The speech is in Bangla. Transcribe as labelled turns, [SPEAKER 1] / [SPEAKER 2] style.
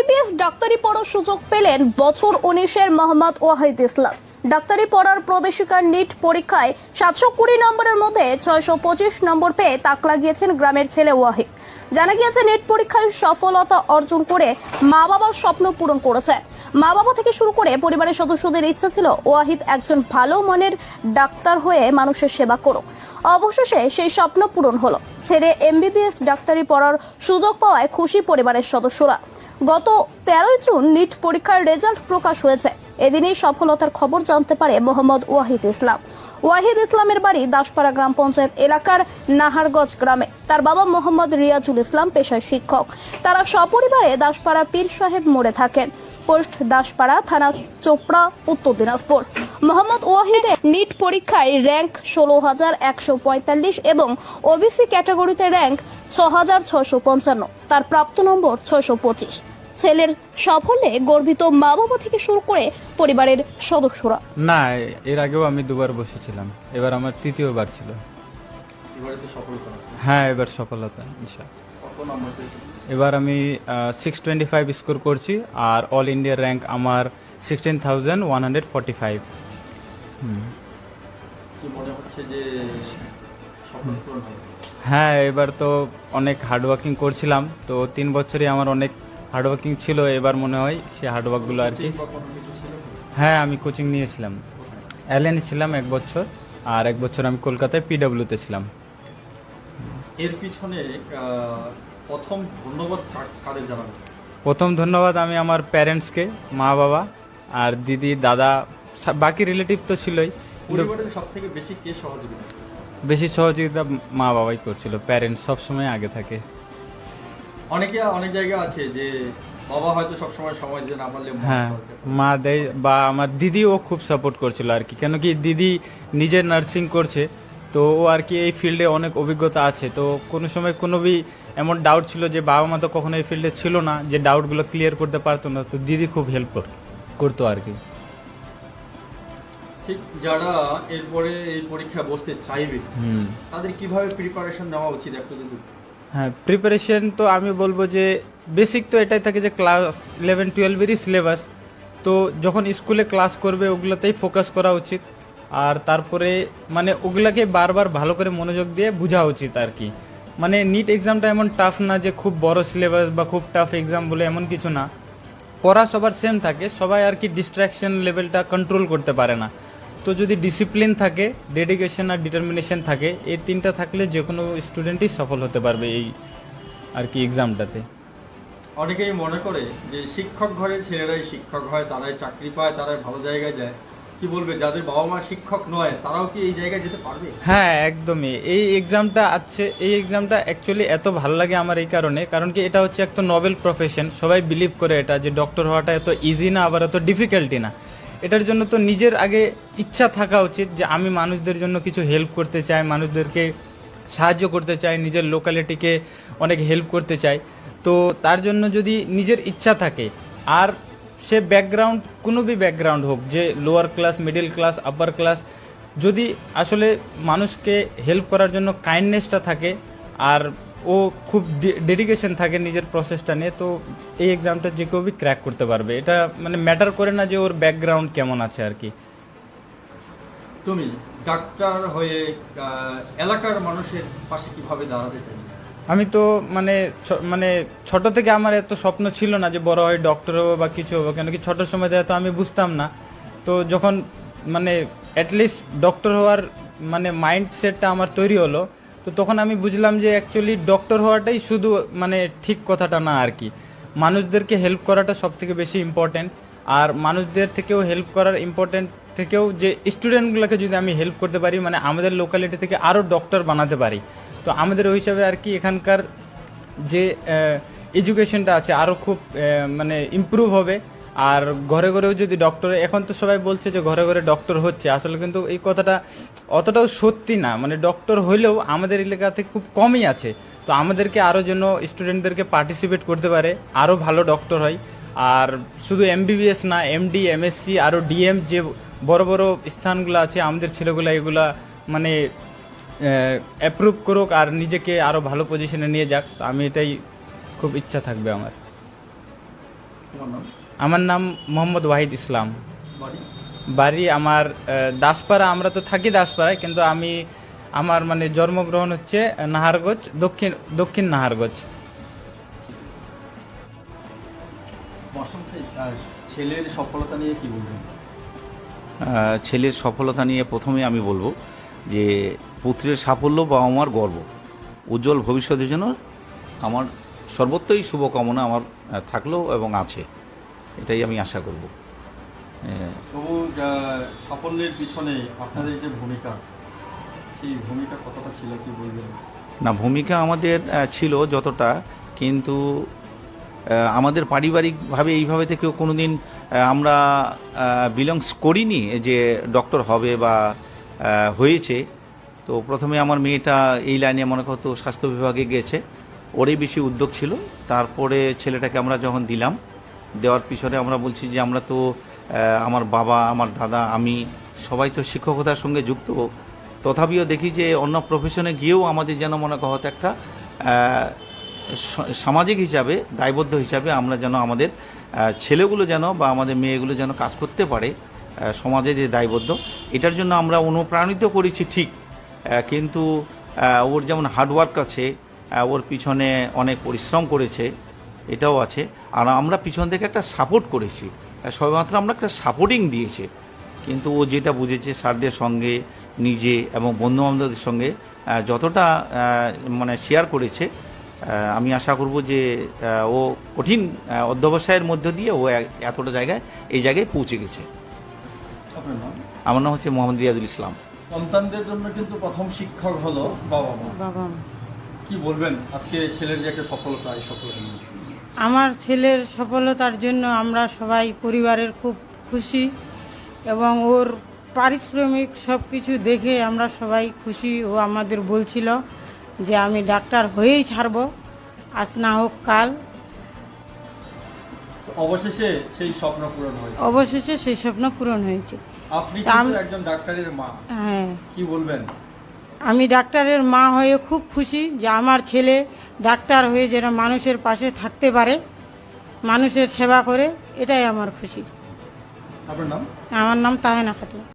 [SPEAKER 1] এমবিবিএস ডাক্তারি পড়ার সুযোগ পেলেন বছর 19-এর মোহাম্মদ ওয়াহিদ ইসলাম। ডাক্তারি পড়ার প্রবেশিকার নিট পরীক্ষায় 720 নম্বরের মধ্যে 625 নম্বর পেয়ে তাক লাগিয়েছেন গ্রামের ছেলে ওয়াহিদ। জানা গিয়েছে নিট পরীক্ষায় সফলতা অর্জন করে মা বাবার স্বপ্ন পূরণ করেছে। মা বাবা থেকে শুরু করে পরিবারের সদস্যদের ইচ্ছা ছিল ওয়াহিদ একজন ভালো মানের ডাক্তার হয়ে মানুষের সেবা করুক। অবশেষে সেই স্বপ্ন পূরণ হলো। ছেলে এমবিবিএস ডাক্তারি পড়ার সুযোগ পাওয়ায় খুশি পরিবারের সদস্যরা। গত 13 জুন নিট পরীক্ষার রেজাল্ট প্রকাশ হয়েছে। এদিনেই সফলতার খবর জানতে পারে মোহাম্মদ ওয়াহিদ ইসলাম। ওয়াহিদ ইসলামের বাড়ি দাসপাড়া গ্রাম পঞ্চায়েত এলাকার নাহারগঞ্জ গ্রামে। তার বাবা মোহাম্মদ রিয়াজুল ইসলাম পেশায় শিক্ষক। তারা সপরিবারে দাসপাড়া পীর সাহেব মোড়ে থাকেন। পোস্ট দাসপাড়া, থানা চোপড়া, উত্তর দিনাজপুর। মোহাম্মদ ওয়াহিদের নিট পরীক্ষায় র্যাঙ্ক 16,145 এবং ওবিসি ক্যাটাগরিতে র্যাঙ্ক 6,655। তার প্রাপ্ত নম্বর 625। ছেলের সাফল্যে গর্বিত মা বাবা থেকে শুরু করে পরিবারের সদস্যরা।
[SPEAKER 2] না, এর আগেও আমি দুবার বসেছিলাম, এবার আমার তৃতীয়বার ছিল। হ্যাঁ, এবার সফলতা এবার আমি 625 স্কোর করছি, আর অল ইন্ডিয়া র্যাঙ্ক আমার 16,145। হ্যাঁ, এবার তো অনেক হার্ডওয়ার্কিং করছিলাম, তো 3 বছরই আমার অনেক হার্ডওয়ার্কিং ছিল। এবার মনে হয় সে হার্ডওয়ার্কগুলো আর কি। হ্যাঁ, আমি কোচিং নিয়েছিলাম, এলএন ছিলাম 1 বছর, আর 1 বছর আমি কলকাতায় পিডব্লিউতে ছিলাম।
[SPEAKER 3] এর পিছনে প্রথম ধন্যবাদ কাদের জানাবেন?
[SPEAKER 2] প্রথম ধন্যবাদ আমি আমার প্যারেন্টসকে, মা বাবা আর দিদি দাদা, বাকি রিলেটিভ তো ছিলই।
[SPEAKER 3] পরিবারের সবথেকে বেশি কে সহযোগিতা?
[SPEAKER 2] বেশি সহযোগিতা মা বাবাই করছিল, প্যারেন্টস সবসময় আগে থাকে।
[SPEAKER 3] অনেকে অনেক জায়গা আছে যে বাবা হয়তো সবসময় সময় দিতে না পারলে
[SPEAKER 2] হ্যাঁ, মা দেয়, বা আমার দিদিও খুব সাপোর্ট করছিল আর কি। কেন কি দিদি নিজে নার্সিং করছে, তো ও আর কি এই ফিল্ডে অনেক অভিজ্ঞতা আছে। তো কোনো সময় এমন ডাউট ছিল যে বাবা মা তো কখনো এই ফিল্ডে ছিল না, যে ডাউটগুলো ক্লিয়ার করতে পারতো না, তো দিদি খুব হেল্প করতো আর কি।
[SPEAKER 3] ঠিক, যারা এরপরে এই পরীক্ষা বসতে চাইবে তাদের কিভাবে প্রিপারেশন নেওয়া উচিত একটু যদি?
[SPEAKER 2] হ্যাঁ, প্রিপারেশন তো আমি বলবো যে বেসিক তো এটাই থাকে যে ক্লাস 11-12-এরই সিলেবাস, তো যখন স্কুলে ক্লাস করবে ওগুলোতেই ফোকাস করা উচিত। আর তারপরে মানে ওগুলাকে বারবার ভালো করে মনোযোগ দিয়ে বোঝা উচিত আর কি। মানে নিট এক্সামটা এমন টাফ না যে খুব বড় সিলেবাস বা খুব টাফ এক্সাম বলে এমন কিছু না। পড়া সবার সেম থাকে, সবাই আর কি ডিস্ট্রাকশন লেভেলটা কন্ট্রোল করতে পারে না। তো যদি ডিসিপ্লিন থাকে, ডেডিকেশন আর ডিটারমিনেশন থাকে, এই 3টা থাকলে যে কোনো স্টুডেন্টই সফল হতে পারবে এই আর কি এক্সামটাতে।
[SPEAKER 3] অনেকেই মনে করে যে শিক্ষক ঘরে ছেলেরাই শিক্ষক হয়, তারাই চাকরি পায়, তারাই ভালো জায়গায় যায়। কি বলবে যাদের বাবা মা শিক্ষক নয়, তারাও কি এই জায়গায় যেতে পারবে?
[SPEAKER 2] হ্যাঁ, একদমই। এই এক্সামটা অ্যাকচুয়ালি এত ভালো লাগে আমার এই কারণ কি এটা হচ্ছে একটা নোবেল প্রফেশন। সবাই বিলিভ করে এটা যে ডক্টর হওয়াটা এত ইজি না, আবার এত ডিফিকাল্টি না। এটার জন্য তো নিজের আগে ইচ্ছা থাকা উচিত যে আমি মানুষদের জন্য কিছু হেল্প করতে চাই, মানুষদেরকে সাহায্য করতে চাই, নিজের লোকালিটিকে অনেক হেল্প করতে চাই। তো তার জন্য যদি নিজের ইচ্ছা থাকে, আর সে ব্যাকগ্রাউন্ড ব্যাকগ্রাউন্ড হোক, যে lower class, middle class, upper class, যদি আসলে মানুষকে হেল্প করার জন্য কাইন্ডনেসটা থাকে আর ও খুব ডেডিকেশন থাকে নিজের প্রসেসটা নিয়ে, তো এই এক্সামটা যে কেউ ক্র্যাক করতে পারবে। এটা মানে ম্যাটার করে না যে ওর ব্যাকগ্রাউন্ড কেমন আছে আর কি।
[SPEAKER 3] তুমি ডাক্তার হয়ে এলাকার মানুষের পাশে কিভাবে দাঁড়াতে চাই?
[SPEAKER 2] আমি তো মানে ছোট থেকে আমার এত স্বপ্ন ছিল না যে বড় হয়ে ডক্টর হবো বা কিছু হবো, কেন কি ছোটোর সময় তো আমি বুঝতাম না। তো যখন মানে অ্যাটলিস্ট ডক্টর হওয়ার মানে মাইন্ডসেটটা আমার তৈরি হলো, তো তখন আমি বুঝলাম যে অ্যাকচুয়ালি ডক্টর হওয়াটাই শুধু মানে ঠিক কথাটা না আর কি। মানুষদেরকে হেল্প করাটা সব থেকে বেশি ইম্পর্টেন্ট। আর মানুষদের থেকেও হেল্প করার ইম্পর্টেন্ট থেকেও যে স্টুডেন্টগুলোকে যদি আমি হেল্প করতে পারি, মানে আমাদের লোকালিটি থেকে আরও ডক্টর বানাতে পারি, তো আমাদের ওই হিসাবে আর কি এখানকার যে এডুকেশনটা আছে আরও খুব মানে ইমপ্রুভ হবে। আর ঘরে ঘরেও যদি ডক্টর, এখন তো সবাই বলছে যে ঘরে ঘরে ডক্টর হচ্ছে, আসলে কিন্তু এই কথাটা অতটাও সত্যি না। মানে ডক্টর হইলেও আমাদের এলাকাতে খুব কমই আছে। তো আমাদেরকে আরও যেন স্টুডেন্টদেরকে পার্টিসিপেট করতে পারে, আরও ভালো ডক্টর হয়। আর শুধু এমবিবিএস না, এমডি, এমএসসি, আরও ডিএম, যে বড় বড় স্থানগুলো আছে, আমাদের ছেলেগুলো এগুলা মানে অ্যাপ্রুভ করুক আর নিজেকে আরও ভালো পজিশনে নিয়ে যাক। তো আমি এটাই খুব ইচ্ছা থাকবে আমার।
[SPEAKER 3] তোমার নাম?
[SPEAKER 2] আমার নাম মোহাম্মদ ওয়াহিদ ইসলাম।
[SPEAKER 3] বাড়ি?
[SPEAKER 2] বাড়ি আমার দাসপাড়া। আমরা তো থাকি দাসপাড়ায়, কিন্তু আমার মানে জন্মগ্রহণ হচ্ছে নাহারগঞ্জ, দক্ষিণ নাহারগঞ্জ।
[SPEAKER 3] মাসুম ভাই, ছেলের সফলতা নিয়ে কি বলবেন?
[SPEAKER 4] ছেলের সফলতা নিয়ে প্রথমে আমি বলবো যে পুত্রের সাফল্য বাবা মার গর্ব, উজ্জ্বল ভবিষ্যতের জন্য আমার সর্বত্রই শুভকামনা আমার থাকলো এবং আছে, এটাই আমি আশা করব।
[SPEAKER 3] তবু সাফল্যের পিছনে আপনাদের যে ভূমিকা, সেই ভূমিকা কতটা ছিল কি বলবেন?
[SPEAKER 4] না, ভূমিকা আমাদের ছিল যতটা, কিন্তু আমাদের পারিবারিকভাবে এইভাবে থেকেও কোনো দিন আমরা বিলংস করিনি যে ডক্টর হবে বা হয়েছে। তো প্রথমে আমার মেয়েটা এই লাইনে মনে করতো স্বাস্থ্য বিভাগে গেছে, ওরই বেশি উদ্যোগ ছিল। তারপরে ছেলেটাকে আমরা যখন দিলাম, দেওয়ার পিছনে আমরা বলছি যে আমরা তো আমার বাবা, আমার দাদা, আমি সবাই তো শিক্ষকতার সঙ্গে যুক্ত, তথাপিও দেখি যে অন্য প্রফেশনে গিয়েও আমাদের যেন মনে করা একটা সামাজিক হিসাবে, দায়বদ্ধ হিসাবে আমরা যেন আমাদের ছেলেগুলো যেন বা আমাদের মেয়েগুলো যেন কাজ করতে পারে সমাজে, যে দায়বদ্ধ, এটার জন্য আমরা অনুপ্রাণিত করেছি ঠিক, কিন্তু ওর যেমন হার্ডওয়ার্ক আছে, ওর পিছনে অনেক পরিশ্রম করেছে, এটাও আছে। আর আমরা পিছন থেকে একটা সাপোর্ট করেছি, সবেমাত্র আমরা একটা সাপোর্টিং দিয়েছি। কিন্তু ও যেটা বুঝেছে স্যারদের সঙ্গে, নিজে এবং বন্ধুবান্ধবদের সঙ্গে যতটা মানে শেয়ার করেছে, আমি আশা করব যে ও কঠিন অধ্যবসায়ের মধ্য দিয়ে ও এতটা এই জায়গায় পৌঁছে গেছে।
[SPEAKER 3] আপনার নাম?
[SPEAKER 4] আমার নাম হচ্ছে মোহাম্মদ রিয়াজুল ইসলাম।
[SPEAKER 3] সন্তানদের জন্য কিন্তু প্রথম শিক্ষক হলো বাবা মা।
[SPEAKER 5] বাবা মা।
[SPEAKER 3] কি বলবেন আজকে ছেলের যে একটা সফলতা, এই সফলতা নিয়ে?
[SPEAKER 5] আমার ছেলের সফলতার জন্য আমরা সবাই পরিবারের খুব খুশি, এবং ওর পারিশ্রমিক সব কিছু দেখে আমরা সবাই খুশি। ও আমাদের বলছিল যে আমি ডাক্তার হয়েই ছাড়বো, আজ না হোক কাল।
[SPEAKER 3] অবশেষে সেই স্বপ্ন পূরণ হয়েছে।
[SPEAKER 5] অবশেষে সেই স্বপ্ন পূরণ হয়েছে।
[SPEAKER 3] আপনি
[SPEAKER 5] তা
[SPEAKER 3] কিন্তু একজন ডাক্তারের মা,
[SPEAKER 5] হ্যাঁ,
[SPEAKER 3] কি বলবেন?
[SPEAKER 5] আমি ডাক্তারের মা হয়ে খুব খুশি যে আমার ছেলে ডাক্তার হয়ে যেন মানুষের পাশে থাকতে পারে, মানুষের সেবা করে, এটাই আমার খুশি।
[SPEAKER 3] আপনার নাম?
[SPEAKER 5] আমার নাম তাহেনা খাতুন।